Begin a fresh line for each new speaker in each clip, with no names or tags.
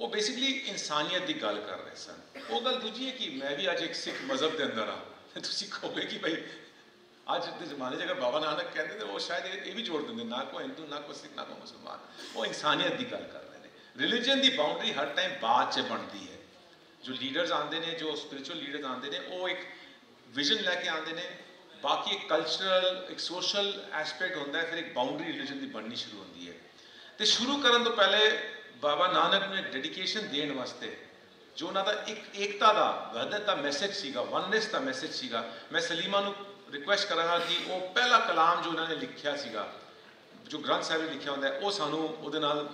वो बेसिकली इंसानियत की गल कर रहे सन। वो गल दूजी है कि मैं भी अज एक सिख मजहब के अंदर हाँ, तुम कहोगे कि भाई अज के जमाने अगर बाबा नानक कहते तो वो शायद ये भी जोड़ देंगे, ना कोई हिंदू ना कोई सिख ना कोई मुसलमान। वो इंसानियत की गल कर रहे हैं। रिलीजन की बाउंड्री हर टाइम बाद च बनती है। जो लीडर्स आते हैं, जो स्पिरिचुअल लीडर्स आते हैं, वो एक विजन लैके आते हैं, बाकी एक कल्चरल एक सोशल एस्पेक्ट होता है, फिर एक बाउंड्री रिलीजन की बननी शुरू होती है। तो शुरू करने तो पहले बाबा नानक ने डेडिकेशन देने वास्ते जो उन्होंने एकता का वहदत का मैसेज सीगा, वननेस का मैसेज सीगा, मैं सलीमा नूं रिक्वेस्ट करांगा कि वो पहला कलाम जो उन्होंने लिखा सीगा, जो ग्रंथ साहिब में लिखा होंदा है, वो सानू उहदे नाल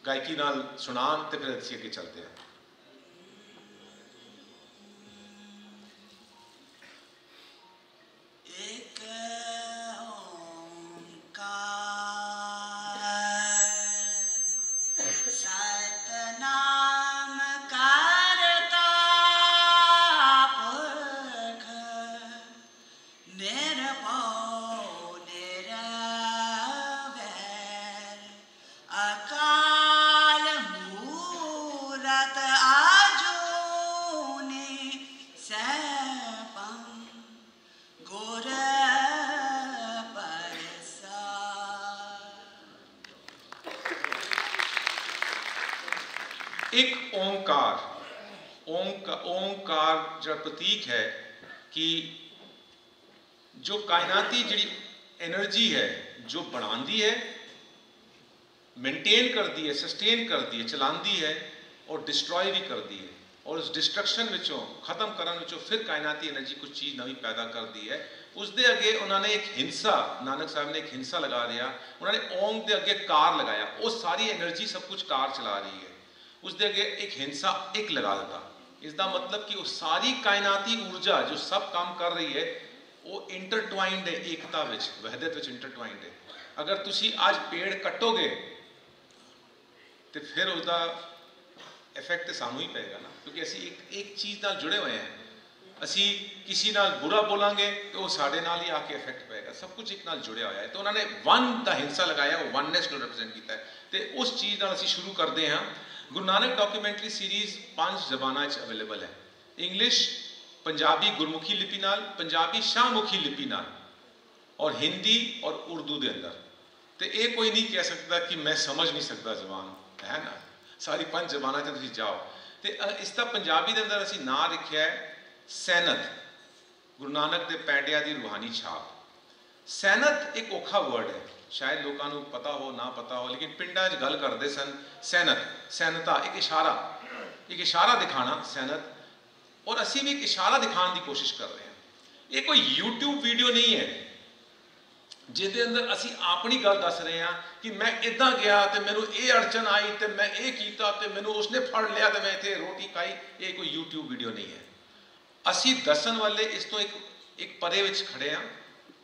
गायकी नाल सुनान ते फिर असीं अगे चलते हैं। एक ओंकार, ओंकार जो प्रतीक है कि जो कायनाती जी एनर्जी है जो बनाती है, मेनटेन करती है, सस्टेन करती है, चलाती है और डिस्ट्रॉय भी करती है, और उस डिस्ट्रक्शन विचों खत्म करने विचों फिर कायनाती एनर्जी कुछ चीज़ नवी पैदा करती है। उसके अगे उन्होंने एक हिंसा, नानक साहब ने एक हिंसा लगा दिया, उन्होंने ओम के अगे कार लगाया, वो सारी एनर्जी सब कुछ कार चला रही है, उसके अगे एक हिंसा एक लगा देता। इसका मतलब कि वो सारी कायनाती ऊर्जा जो सब काम कर रही है वो इंटरट्वाइंड है, एकता विच वहदत विच इंटरट्वाइंड है। अगर तुसी आज पेड़ कटोगे तो फिर उसका इफेक्ट तो सानू ही पेगा ना, क्योंकि असी एक चीज़ नाल जुड़े हुए हैं। असी किसी नाल बुरा बोलांगे तो वो साढ़े नाल ही आके इफेक्ट पेगा, सब कुछ एक नाल जुड़े हुआ है। तो उन्होंने वन का हिंसा लगाया, वो वननेस को रिप्रेजेंट किया है। तो उस चीज़ नाल असी शुरू करते हैं। Guru Nanak documentary series 5 ज़बानां available है, इंग्लिश, पंजाबी गुरमुखी लिपि नाल, पंजाबी शाहमुखी लिपि नाल, और हिंदी और उर्दू के अंदर। तो ये कोई नहीं कह सकता कि मैं समझ नहीं सकता जबान, है ना, सारी 5 ज़बानां च तुसीं जाओ। तो इसका पंजाबी के अंदर असीं नाम लिखा है सैनत, गुरु नानक के पैंडिया की रूहानी छाप। सैनत एक औखा वर्ड है, शायद लोगों को पता हो ना पता हो, लेकिन पिंडा च गल करते सन सैनत, सैनता एक इशारा दिखाना सैनत, और असी भी एक इशारा दिखाने की कोशिश कर रहे हैं। ये कोई यूट्यूब वीडियो नहीं है जिहदे अंदर असी अपनी गल दस रहे हैं कि मैं इदा गया तो मैनू ये अड़चन आई तो मैं ये किया तो मैनू उसने फड़ लिया तो मैं इतने रोटी खाई। ये कोई यूट्यूब वीडियो नहीं है। असी दसन वाले इस तो एक परे विच खड़े हैं,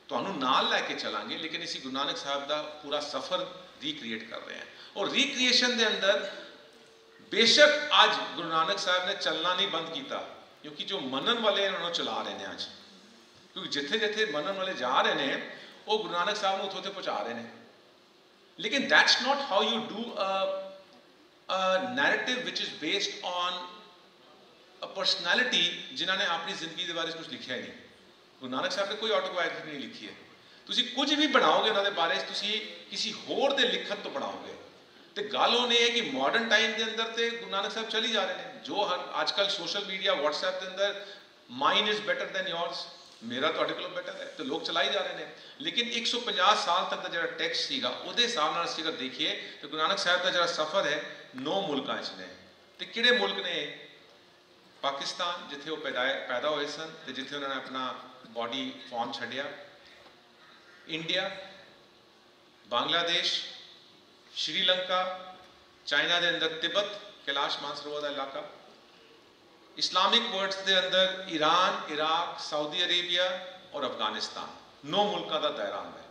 तुहानू नाल लैके चलांगे, लेकिन इसी गुरु नानक साहब का पूरा सफ़र रिक्रिएट कर रहे हैं। और रिक्रिएशन के अंदर बेशक आज गुरु नानक साहब ने चलना नहीं बंद किया, क्योंकि जो मनन वाले हैं उन्होंने चला रहे हैं आज, क्योंकि जिथे जिथे मनन वाले जा रहे हैं वो गुरु नानक साहब को उत्थे पहुँचा रहे हैं। लेकिन that's not how you do a narrative which is based on a personality जिन्होंने अपनी जिंदगी के बारे कुछ लिखा ही नहीं। गुरु नानक साहब ने कोई ऑटोबायोग्राफी नहीं लिखी है। तुसी कुछ भी बनाओगे उन्होंने बारे तुसी किसी होर दे लिखत तो बनाओगे। तो गल होनी है कि मॉडर्न टाइम के अंदर तो गुरु नानक साहब चल ही जा रहे हैं। जो हर आजकल सोशल मीडिया व्हाट्सएप के अंदर mine is better than yours, मेरा तो को बेटर है, तो लोग चला ही जा रहे हैं। लेकिन 150 साल तक का जो टैक्स सीगा उहदे हिसाब नाल असीं अगर देखिए तो गुरु नानक साहब का जो सफ़र है 9 मुल्कां च ने। तो किहड़े मुल्क ने? पाकिस्तान जिथे वो पैदा हुए सन तो जिथे उन्होंने अपना बॉडी फॉर्म छड्डिया, इंडिया, बांग्लादेश, श्रीलंका, चाइना के अंदर तिब्बत, कैलाश मानसरोवर का इलाका, इस्लामिक वर्ल्ड के अंदर ईरान, इराक, सऊदी अरेबिया और अफगानिस्तान। 9 मुल्कों का दायरा है।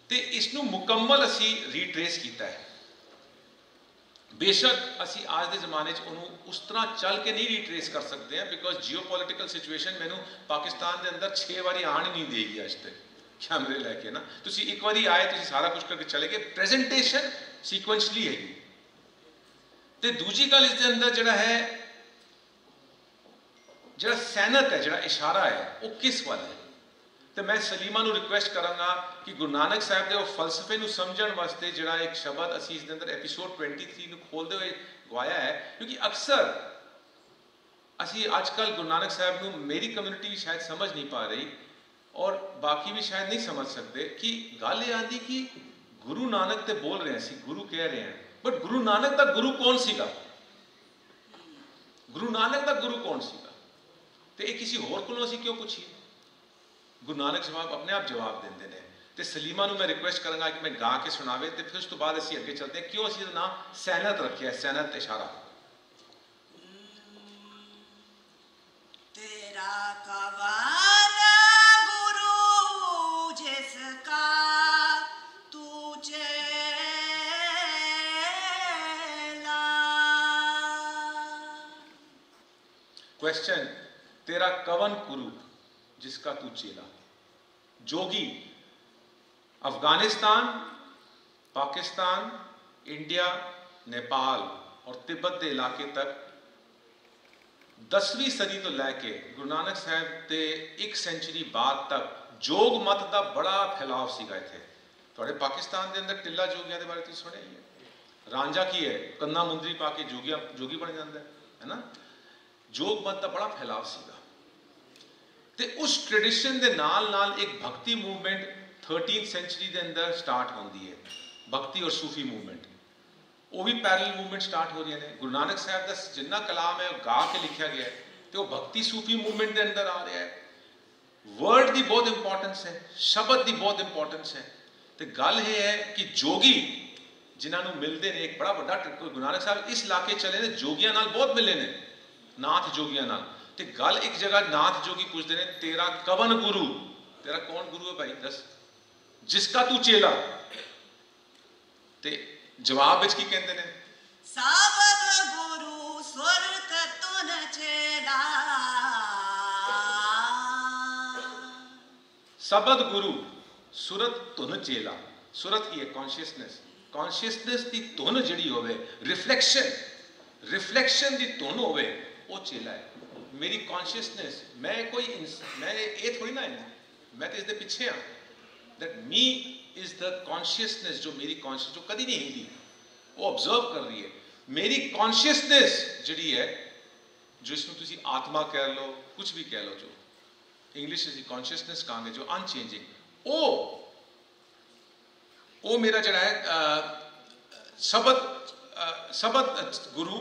तो इसनों मुकम्मल असी रीट्रेस किया है। बेशक असी आज के जमाने उस तरह चल के नहीं रीट्रेस कर सकते हैं, बिकॉज जियोपॉलिटिकल सिचुएशन मैनू पाकिस्तान के अंदर 6 बारी आन ही नहीं देगी अज तक कैमरे लैके ना। तुसी एक बारी आए, तुसी सारा कुछ करके चले गए। प्रेजेंटेशन सीक्वेंशली हैगी, ਤੇ ਦੂਜੀ ਗੱਲ ਇਸ ਦੇ ਅੰਦਰ ਜਿਹੜਾ ਹੈ, ਜਿਹੜਾ ਸੈਨਤ ਹੈ, ਜਿਹੜਾ ਇਸ਼ਾਰਾ ਹੈ, ਉਹ ਕਿਸ ਵੱਲ ਹੈ। ਤੇ ਮੈਂ ਸਲੀਮਾ ਨੂੰ ਰਿਕੁਐਸਟ ਕਰਾਂਗਾ ਕਿ ਗੁਰੂ ਨਾਨਕ ਸਾਹਿਬ ਦੇ ਉਹ ਫਲਸਫੇ ਨੂੰ ਸਮਝਣ ਵਾਸਤੇ ਜਿਹੜਾ ਇੱਕ ਸ਼ਬਦ ਅਸੀਂ ਇਸ ਦੇ ਅੰਦਰ ਐਪੀਸੋਡ 23 ਨੂੰ ਖੋਲਦੇ ਹੋਏ ਗਵਾਇਆ ਹੈ, ਕਿਉਂਕਿ ਅਕਸਰ ਅਸੀਂ ਅੱਜ ਕੱਲ੍ਹ ਗੁਰੂ ਨਾਨਕ ਸਾਹਿਬ ਨੂੰ, ਮੇਰੀ ਕਮਿਊਨਿਟੀ ਵੀ ਸ਼ਾਇਦ ਸਮਝ ਨਹੀਂ ਪਾ ਰਹੀ ਔਰ ਬਾਕੀ ਵੀ ਸ਼ਾਇਦ ਨਹੀਂ ਸਮਝ ਸਕਦੇ, ਕਿ ਗੱਲ ਇਹ ਆਂਦੀ ਕਿ ਗੁਰੂ ਨਾਨਕ ਤੇ ਬੋਲ ਰਹੇ ਸੀ, ਗੁਰੂ ਕਹਿ ਰਹੇ ਹਨ, ਬਟ ਗੁਰੂ ਨਾਨਕ ਦਾ ਗੁਰੂ ਕੌਣ ਸੀਗਾ? ਗੁਰੂ ਨਾਨਕ ਦਾ ਗੁਰੂ ਕੌਣ ਸੀਗਾ? ਤੇ ਇਹ ਕਿਸੇ ਹੋਰ ਕੋਲੋਂ ਅਸੀਂ ਕਿਉਂ ਪੁੱਛੀਏ? ਗੁਰੂ ਨਾਨਕ ਜਵਾਬ ਆਪਣੇ ਆਪ ਜਵਾਬ ਦਿੰਦੇ ਨੇ। ਤੇ ਸਲੀਮਾ ਨੂੰ ਮੈਂ ਰਿਕੁਐਸਟ ਕਰਾਂਗਾ ਕਿ ਮੈਂ ਗਾ ਕੇ ਸੁਣਾਵੇ, ਤੇ ਫਿਰ ਉਸ ਤੋਂ ਬਾਅਦ ਅਸੀਂ ਅੱਗੇ ਚੱਲਦੇ ਹਾਂ ਕਿਉਂ ਅਸੀਂ ਇਹਦਾ ਨਾਮ ਸੈਨਤ ਰੱਖਿਆ, ਸੈਨਤ ਇਸ਼ਾਰਾ।
ਤੇਰਾ ਕਵਨ ਗੁਰੂ ਜਿਸਕਾ ਤੂ ਚੇਲਾ।
क्वेश्चन, तेरा कवन गुरु जिसका तू चेला। जोगी अफगानिस्तान, पाकिस्तान, इंडिया, नेपाल और तिब्बत के इलाके तक 10वीं सदी तो लैके गुरु नानक साहब के 1 सेंचुरी बाद तक जोग मत का बड़ा फैलाव सीगा इत्थे। थोड़े पाकिस्तान के अंदर टिल्ला जोगियां के बारे तुसीं सुनिया ही है। रांझा की है, कन्ना मुंदरी पा के जोगी बन जाता है ना। जोग मत का बड़ा फैलाव सीगा ते उस ट्रेडिशन के नाल नाल एक भक्ति मूवमेंट 13th सेंचुरी के अंदर स्टार्ट होती है। भक्ति और सूफी मूवमेंट वो भी पैरल मूवमेंट स्टार्ट हो रही है। गुरु नानक साहब का जिन्ना कलाम है गा के लिखा गया है, तो भक्ति सूफी मूवमेंट के अंदर आ रहा है। वर्ड की बहुत इंपॉर्टेंस है, शब्द की बहुत इंपॉर्टेंस है। तो गल ये है कि जोगी जिन्होंने मिलते हैं, एक बड़ा बड़ा गुरु नानक साहब इस इलाके चले ने, जोगियां नाल बहुत मिले ने, नाथ जोगियां नाल। ते गल एक जगह नाथ जोगी पूछते हैं, तेरा कवन गुरु, तेरा कौन गुरु है भाई दस, जिसका तू चेला। ते जवाब विच की कहते हैं,
सबद गुरु सुरत तुन चेला।
सबद गुरु सुरत तुन चेला। सुरत की है कॉन्शियसनेस, कॉन्शियसनेस की तुन जिहड़ी होवे, रिफ्लैक्शन की तुन होवे, वो चेला है। मेरी कॉन्शियसनेस, मैं ये थोड़ी ना है, मैं तो इसके पीछे हाँ। That me is the consciousness, जो मेरी कॉन्शियस जो कभी नहीं हिलती, वो ऑब्जर्व कर रही है। मेरी कॉन्शियसनेस जिहड़ी है, जो इसमें तुसी आत्मा कह लो, कुछ भी कह लो, जो इंग्लिश में कॉन्शियसनेस कहांगे, जो अनचेंजिंग, वो मेरा जड़ा है सबद गुरु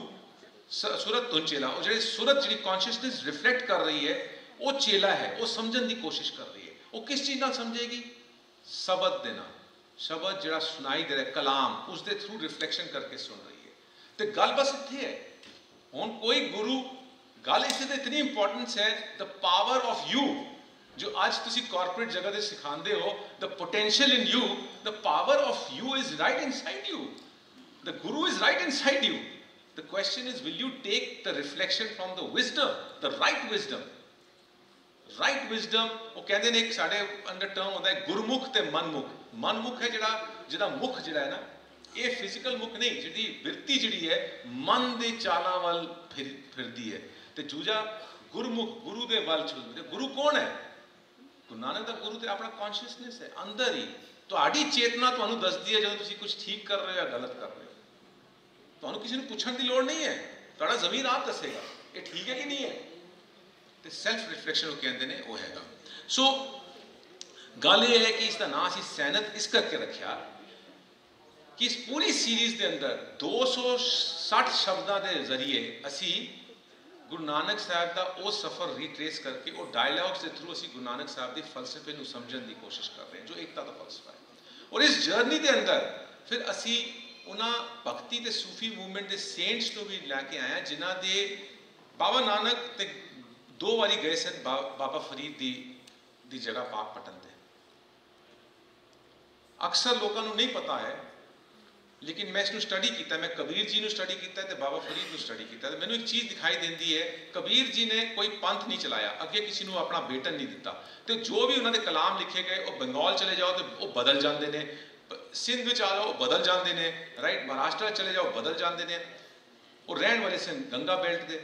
सुरत तुन चेला। और जो सुरत जी कॉन्शियसनेस रिफ्लैक्ट कर रही है, वो चेला है, वो समझने की कोशिश कर रही है। वो किस चीज़ नाल समझेगी? शब्द देना, शब्द जड़ा सुनाई दे रहा है, कलाम, उसके थ्रू रिफ्लैक्शन करके सुन रही है। तो गल बस इत्थे है। हुण कोई गुरु, गल इस इतनी इंपॉर्टेंस है, द पावर ऑफ यू, जो आज तुसी कॉर्पोरेट जगह से सिखाते हो, the potential in you, the power of you is right inside you, the guru is right inside you. The question is, will you take the reflection from the wisdom, the right wisdom? Right wisdom, वो कहते हैं एक साढ़े अंदर term होता है गुरमुख ते मनमुख। मनमुख है जिहड़ा मुख जिहड़ा है ना, ये फिजिकल मुख नहीं, जिहड़ी बिरती जिहड़ी है मन दे चालां वल फिरदी है। ते दूजा गुरमुख, गुरु दे वल चलदी। गुरु कौन है? गुरु नानक दा गुरु ते अपना कॉन्शियसनेस है, अंदर ही तुहाडी चेतना तुहानूं दसदी है जदों तुसीं कुछ ठीक कर रहे हो या गलत कर रहे हो। तो किसी को पूछने की लोड़ नहीं है, थोड़ा जमीन आप दसेगा ये ठीक है कि नहीं है। तो सैल्फ रिफ्लैक्शन कहते हैं वो हैगा। सो गल ये है कि इसका नाम असीं सैनत इस करके रखा कि इस पूरी सीरीज़ के अंदर 260 शब्दों के जरिए असी गुरु नानक साहब का वो सफ़र रीट्रेस करके वो डायलॉग्स के थ्रू असी गुरु नानक साहब के फलसफे को समझने की कोशिश कर रहे हैं, जो एकता का फलसफा है। और इस जर्नी के अंदर फिर असी उन्होंने भक्ति ते सूफी मूवमेंट के सेंट्स को भी लैके आए, जिन्हों के बाबा नानक ते 2 बारी गए सन बाबा फरीद दी जगह पाक पटन ते। अक्सर लोगों को नहीं पता है, लेकिन मैं इसको स्टडी किया, मैं कबीर जी ने स्टडी किया ते बाबा फरीद ने स्टडी किया। तो मैंने एक चीज़ दिखाई देती है, कबीर जी ने कोई पंथ नहीं चलाया, अगे किसी को अपना बेटन नहीं दिता। तो जो भी उन्होंने कलाम लिखे गए, वो बंगाल चले जाओ तो वो बदल जाते हैं, सिंध में आ जाओ बदल जाते हैं, राइट, महाराष्ट्र चले जाओ बदल जाते हैं। ਉਹ ਰਹਿਣ ਵਾਲੇ ਸਨ ਗੰਗਾ ਬੈਲਟ ਦੇ।